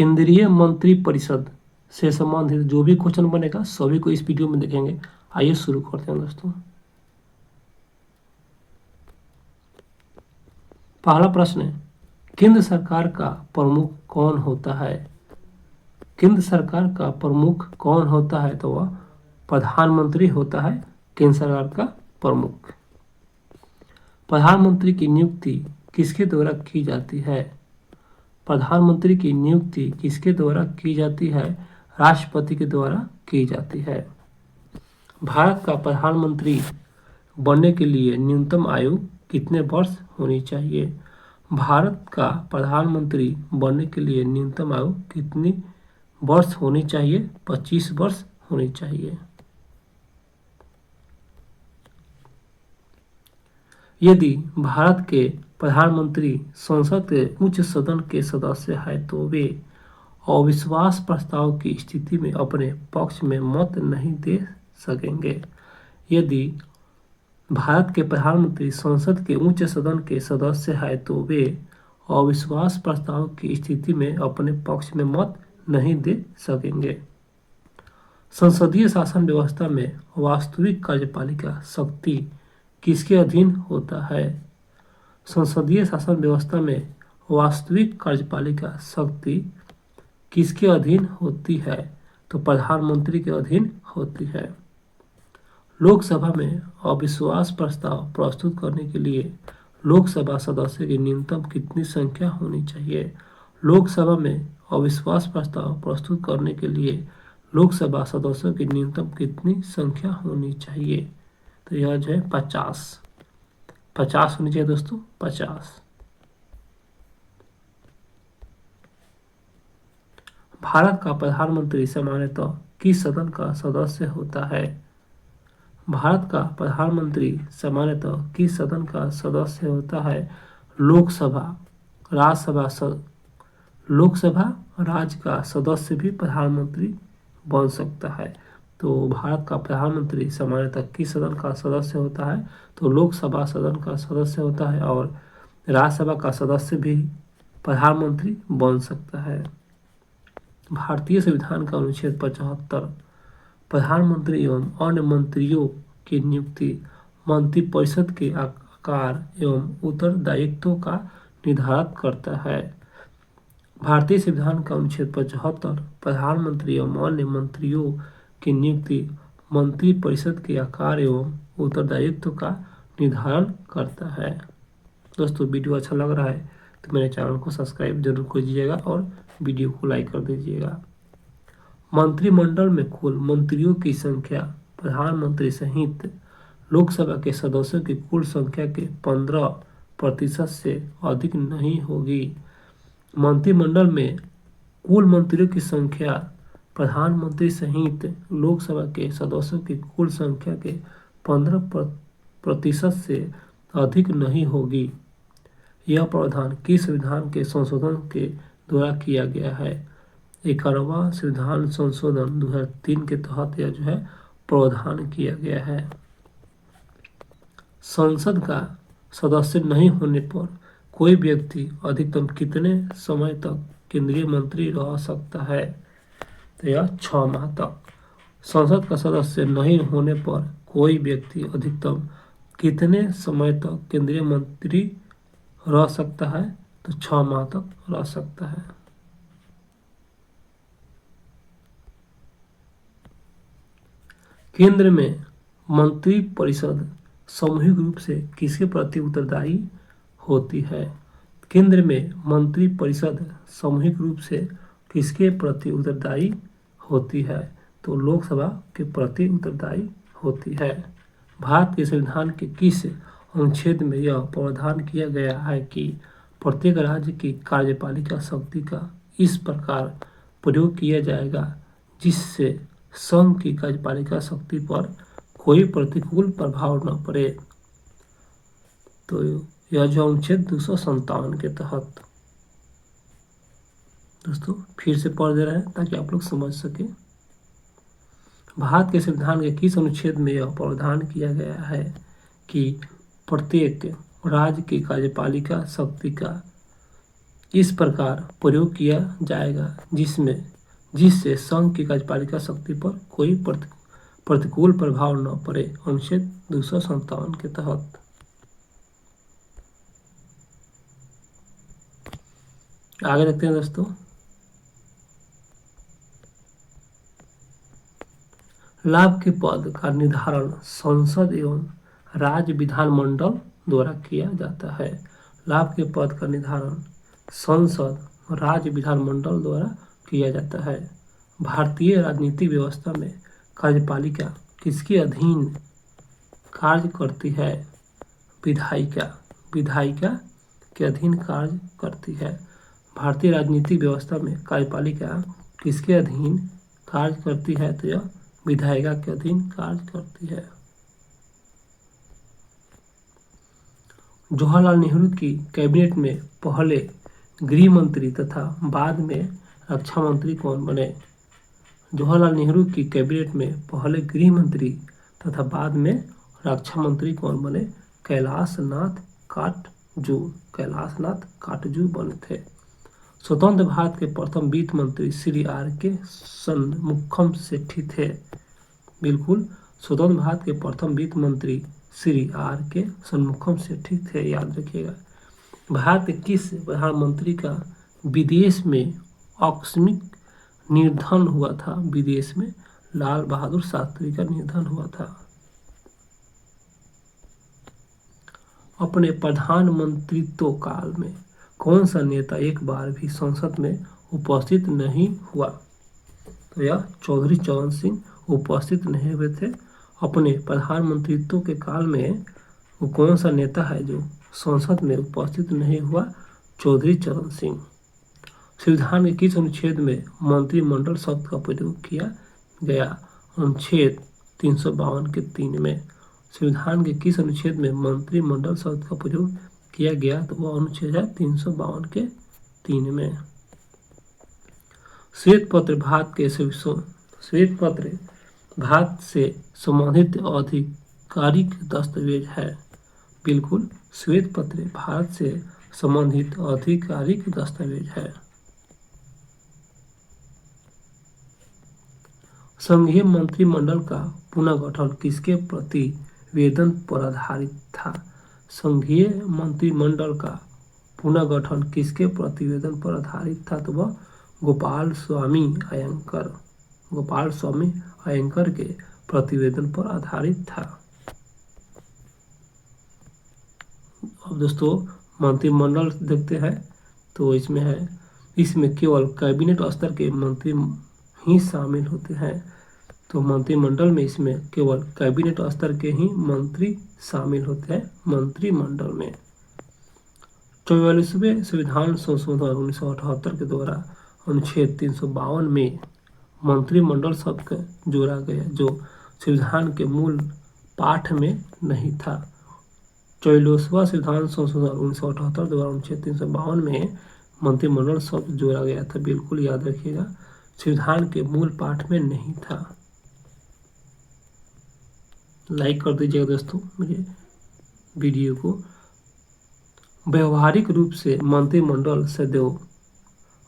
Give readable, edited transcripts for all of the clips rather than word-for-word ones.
केंद्रीय मंत्री परिषद से संबंधित जो भी क्वेश्चन बनेगा सभी को इस वीडियो में देखेंगे। आइए शुरू करते हैं दोस्तों। पहला प्रश्न है, केंद्र सरकार का प्रमुख कौन होता है? केंद्र सरकार का प्रमुख कौन होता है? तो वह प्रधानमंत्री होता है केंद्र सरकार का प्रमुख। प्रधानमंत्री की नियुक्ति किसके द्वारा की जाती है? प्रधानमंत्री की नियुक्ति किसके द्वारा की जाती है? राष्ट्रपति के द्वारा की जाती है। भारत का प्रधानमंत्री बनने के लिए न्यूनतम आयु कितने वर्ष होनी चाहिए? भारत का प्रधानमंत्री बनने के लिए न्यूनतम आयु कितनी वर्ष होनी चाहिए? 25 वर्ष होनी चाहिए। यदि भारत के प्रधानमंत्री संसद के उच्च सदन के सदस्य हैं तो वे अविश्वास प्रस्ताव की स्थिति में अपने पक्ष में मत नहीं दे सकेंगे। यदि भारत के प्रधानमंत्री संसद के उच्च सदन के सदस्य हैं तो वे अविश्वास प्रस्ताव की स्थिति में अपने पक्ष में मत नहीं दे सकेंगे। संसदीय शासन व्यवस्था में वास्तविक कार्यपालिका शक्ति किसके अधीन होता है? संसदीय शासन व्यवस्था में वास्तविक कार्यपालिका शक्ति किसके अधीन होती है? तो प्रधानमंत्री के अधीन होती है। लोकसभा में अविश्वास प्रस्ताव प्रस्तुत करने के लिए लोकसभा सदस्य की न्यूनतम कितनी संख्या होनी चाहिए? लोकसभा में अविश्वास प्रस्ताव प्रस्तुत करने के लिए लोकसभा सदस्यों की न्यूनतम कितनी संख्या होनी चाहिए? तो यह जो है 50 होनी चाहिए दोस्तों, 50। भारत का प्रधानमंत्री सामान्यतः किस सदन का सदस्य होता है? भारत का प्रधानमंत्री सामान्यतः किस सदन का सदस्य होता है? लोकसभा, राज्यसभा, लोकसभा राज्य का सदस्य भी प्रधानमंत्री बन सकता है। तो भारत का प्रधानमंत्री सामान्यतः किस सदन का सदस्य होता है? तो लोकसभा सदन का सदस्य होता है और राज्यसभा का सदस्य भी प्रधानमंत्री बन सकता है। भारतीय संविधान का अनुच्छेद 75 प्रधानमंत्री एवं अन्य मंत्रियों की नियुक्ति मंत्रिपरिषद के आकार एवं उत्तरदायित्वों का निर्धारण करता है। भारतीय संविधान का अनुच्छेद 75 प्रधानमंत्री एवं अन्य मंत्रियों की नियुक्ति मंत्रिपरिषद के आकार एवं उत्तरदायित्व का निर्धारण करता है। दोस्तों वीडियो अच्छा लग रहा है तो मेरे चैनल को सब्सक्राइब जरूर कीजिएगा और वीडियो को लाइक कर दीजिएगा। मंत्रिमंडल में कुल मंत्रियों की संख्या प्रधानमंत्री सहित लोकसभा के सदस्यों की कुल संख्या के 15% से अधिक नहीं होगी। मंत्रिमंडल में कुल मंत्रियों की संख्या प्रधानमंत्री सहित लोकसभा के सदस्यों की कुल संख्या के 15% से अधिक नहीं होगी। यह प्रावधान किस संविधान के संशोधन के द्वारा किया गया है? 11वां संविधान संशोधन 2003 के तहत यह जो है प्रावधान किया गया है। संसद का सदस्य नहीं होने पर कोई व्यक्ति अधिकतम कितने समय तक केंद्रीय मंत्री रह सकता है? तो यह 6 माह तक। संसद का सदस्य नहीं होने पर कोई व्यक्ति अधिकतम कितने समय तक केंद्रीय मंत्री रह सकता है? तो 6 माह तक रह सकता है। केंद्र में मंत्रिपरिषद सामूहिक रूप से किसके प्रति उत्तरदायी होती है? केंद्र में मंत्रिपरिषद सामूहिक रूप से किसके प्रति उत्तरदायी होती है? तो लोकसभा के प्रति उत्तरदायी होती है। भारत के संविधान के किस अनुच्छेद में यह प्रावधान किया गया है कि प्रत्येक राज्य की कार्यपालिका शक्ति का इस प्रकार प्रयोग किया जाएगा जिससे संघ की कार्यपालिका शक्ति पर कोई प्रतिकूल प्रभाव न पड़े? तो यह जो अनुच्छेद 257 के तहत, दोस्तों फिर से पढ़ दे रहे हैं ताकि आप लोग समझ सके। भारत के संविधान के किस अनुच्छेद में यह प्रावधान किया गया है कि प्रत्येक राज्य की कार्यपालिका शक्ति का इस प्रकार प्रयोग किया जाएगा जिससे संघ की कार्यपालिका शक्ति पर कोई प्रतिकूल प्रभाव न पड़े। अनुच्छेद 257 के तहत आगे देखते हैं दोस्तों। लाभ के पद का निर्धारण संसद एवं राज्य विधानमंडल द्वारा किया जाता है। लाभ के पद का निर्धारण संसद राज्य विधानमंडल द्वारा किया जाता है। भारतीय राजनीतिक व्यवस्था में कार्यपालिका किसके अधीन कार्य करती है? विधायिका के अधीन कार्य करती है। भारतीय राजनीतिक व्यवस्था में कार्यपालिका किसके अधीन कार्य करती है? तो यह विधायिका के अधीन कार्य करती है। जवाहरलाल नेहरू की कैबिनेट में पहले गृह मंत्री तथा बाद में रक्षा मंत्री कौन बने? जवाहरलाल नेहरू की कैबिनेट में पहले गृह मंत्री तथा बाद में रक्षा मंत्री कौन बने? कैलाशनाथ काटजू बने थे। स्वतंत्र भारत के प्रथम वित्त मंत्री श्री R.K. शनमुखम सेठी थे। बिल्कुल, स्वतंत्र भारत के प्रथम वित्त मंत्री श्री R.K. शनमुखम सेठी थे, याद रखिएगा। भारत के किस प्रधानमंत्री का विदेश में आकस्मिक निधन हुआ था? विदेश में लाल बहादुर शास्त्री का निधन हुआ था। अपने प्रधानमंत्रित्व काल में कौन सा नेता एक बार भी संसद में उपस्थित नहीं हुआ? तो यह चौधरी चरण सिंह उपस्थित नहीं हुए थे। अपने प्रधानमंत्रित्व के काल में वो कौन सा नेता है जो संसद में उपस्थित नहीं हुआ? चौधरी चरण सिंह। संविधान के किस अनुच्छेद में मंत्रिमंडल शब्द का प्रयोग किया गया? अनुच्छेद 352 के 3 में। संविधान के किस अनुच्छेद में मंत्रिमंडल शब्द का प्रयोग किया गया? तो वह अनुच्छेद है 352 के 3 में। श्वेत पत्र भारत से संबंधित आधिकारिक दस्तावेज है। बिल्कुल, श्वेत पत्र भारत से संबंधित आधिकारिक दस्तावेज है। संघीय मंत्रिमंडल का पुनर्गठन किसके प्रतिवेदन पर आधारित था? संघीय मंत्रिमंडल का पुनर्गठन किसके प्रतिवेदन पर आधारित था? तो वह गोपाल स्वामी अयंकर के प्रतिवेदन पर आधारित था। अब दोस्तों मंत्रिमंडल देखते हैं तो इसमें केवल कैबिनेट स्तर के मंत्री ही शामिल होते हैं। तो मंत्रिमंडल में इसमें केवल कैबिनेट स्तर के ही मंत्री शामिल होते हैं मंत्रिमंडल में। 44वें संविधान संशोधन 1978 के द्वारा अनुच्छेद 352 में मंत्रिमंडल शब्द जोड़ा गया जो संविधान के मूल पाठ में नहीं था। 44वां संविधान संशोधन 1978 द्वारा अनुच्छेद 352 में मंत्रिमंडल शब्द जोड़ा गया था। बिल्कुल याद रखिएगा, संविधान के मूल पाठ में नहीं था। लाइक कर दीजिएगा दोस्तों मेरे वीडियो को। व्यवहारिक रूप से मंत्रिमंडल सदैव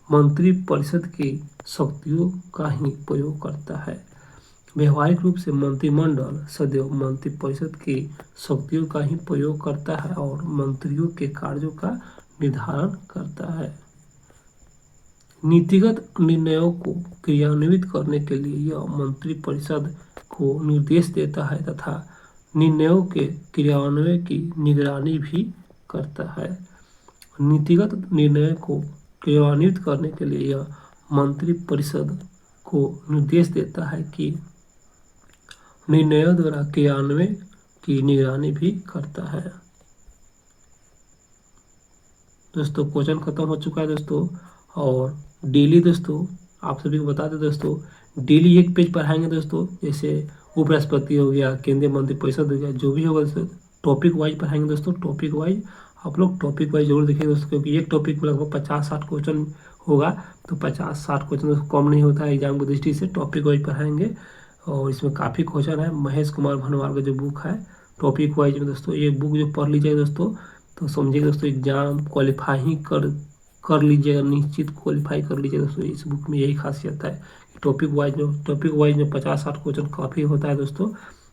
मंत्रिपरिषद की शक्तियों का ही प्रयोग करता है। व्यवहारिक रूप से मंत्रिमंडल सदैव मंत्रिपरिषद की शक्तियों का ही प्रयोग करता है और मंत्रियों के कार्यों का निर्धारण करता है। नीतिगत निर्णयों को क्रियान्वित करने के लिए यह मंत्रिपरिषद को निर्देश देता है तथा निर्णयों के क्रियान्वयन की निगरानी भी करता है। नीतिगत निर्णय को क्रियान्वित करने के लिए यह मंत्रिपरिषद को निर्देश देता है कि निर्णयों द्वारा क्रियान्वयन की निगरानी भी करता है। दोस्तों क्वेश्चन खत्म हो चुका है दोस्तों। और डेली दोस्तों आप सभी को बता दें दोस्तों, डेली एक पेज पढ़ाएंगे दोस्तों। जैसे उपराष्ट्रपति हो गया, केंद्रीय मंत्रिपरिषद हो गया, जो भी होगा दोस्तों टॉपिक वाइज पढ़ाएंगे दोस्तों। टॉपिक वाइज आप लोग टॉपिक वाइज जरूर देखिए दोस्तों, क्योंकि एक टॉपिक में लगभग 50-60 क्वेश्चन होगा। तो 50-60 क्वेश्चन कम नहीं होता है एग्जाम की दृष्टि से। टॉपिक वाइज पढ़ाएंगे और इसमें काफ़ी क्वेश्चन है। महेश कुमार भनवाल का जो बुक है टॉपिक वाइज में दोस्तों, ये बुक जो पढ़ लीजिएगा दोस्तों तो समझिए दोस्तों एग्जाम क्वालिफाई कर कर लीजिएगा, निश्चित क्वालिफाई कर लीजिएगा दोस्तों। इस बुक में यही खासियत है, टॉपिक वाइज में 50-60 क्वेश्चन काफ़ी होता है दोस्तों,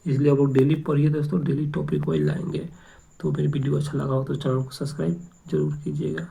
इसलिए आप लोग डेली पढ़िए दोस्तों, डेली टॉपिक वाइज लाएंगे। तो मेरी वीडियो अच्छा लगा हो तो चैनल को सब्सक्राइब जरूर कीजिएगा।